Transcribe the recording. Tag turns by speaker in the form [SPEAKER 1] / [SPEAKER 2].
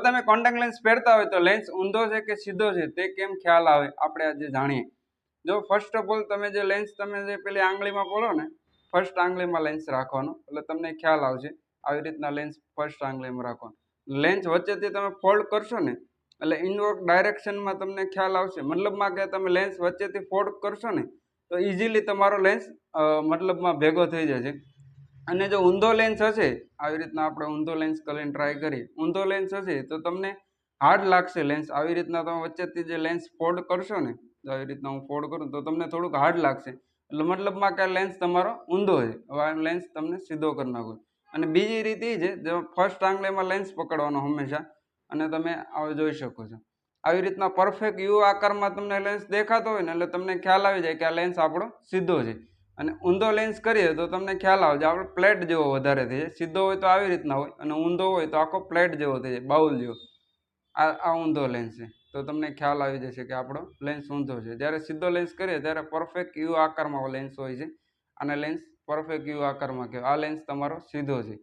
[SPEAKER 1] તમે contact lens પહેરતા હોય તો લેન્સ ઊંધો છે કે સીધો છે તે કેમ ખ્યાલ આવે આપણે આજે જાણીએ। જો ફર્સ્ટ ઓફ ઓલ તમે જે લેન્સ તમે જે પેલી આંગળીમાં બોલો ને ફર્સ્ટ આંગળીમાં લેન્સ રાખવાનો એટલે તમને ખ્યાલ આવશે। આવી રીતના લેન્સ ફર્સ્ટ આંગળીમાં રાખવાનો। લેન્સ વચ્ચેથી તમે ફોલ્ડ કરશો ને એટલે ઇનવર્ડ ડાયરેક્શનમાં તમને ખ્યાલ આવશે। મતલબમાં કે તમે લેન્સ વચ્ચેથી ફોલ્ડ કરશો ને તો ઇઝીલી તમારો લેન્સ મતલબમાં ભેગો થઈ જશે। અને જો ઊંધો લેન્સ હશે આવી રીતના આપણે ઊંધો લેન્સ કરીને ટ્રાય કરીએ, ઊંધો લેન્સ હશે તો તમને હાર્ડ લાગશે લેન્સ। આવી રીતના તમે વચ્ચેથી જે લેન્સ ફોલ્ડ કરશો ને તો આવી રીતના હું ફોલ્ડ કરું તો તમને થોડુંક હાર્ડ લાગશે એટલે મતલબમાં કે લેન્સ તમારો ઊંધો છે। હવે આ લેન્સ તમને સીધો કરી નાખો। અને બીજી રીત એ છે જે ફર્સ્ટ આંગળીમાં લેન્સ પકડવાનો હંમેશા અને તમે હવે જોઈ શકો છો આવી રીતના પરફેક્ટ યુ આકારમાં તમને લેન્સ દેખાતો હોય ને એટલે તમને ખ્યાલ આવી જાય કે આ લેન્સ આપણો સીધો છે। અને ઊંધો લેન્સ કરીએ તો તમને ખ્યાલ આવે છે આપણે પ્લેટ જેવો વધારે થઈ જાય। સીધો હોય તો આવી રીતના હોય અને ઊંધો હોય તો આખો પ્લેટ જેવો થઈ જાય, બાઉલ જેવો। આ ઊંધો લેન્સ છે તો તમને ખ્યાલ આવી જશે કે આપણો લેન્સ ઊંધો છે। જ્યારે સીધો લેન્સ કરીએ ત્યારે પરફેક્ટ યુ આકારમાં લેન્સ હોય છે અને લેન્સ પરફેક્ટ યુ આકારમાં કહેવાય। આ લેન્સ તમારો સીધો છે।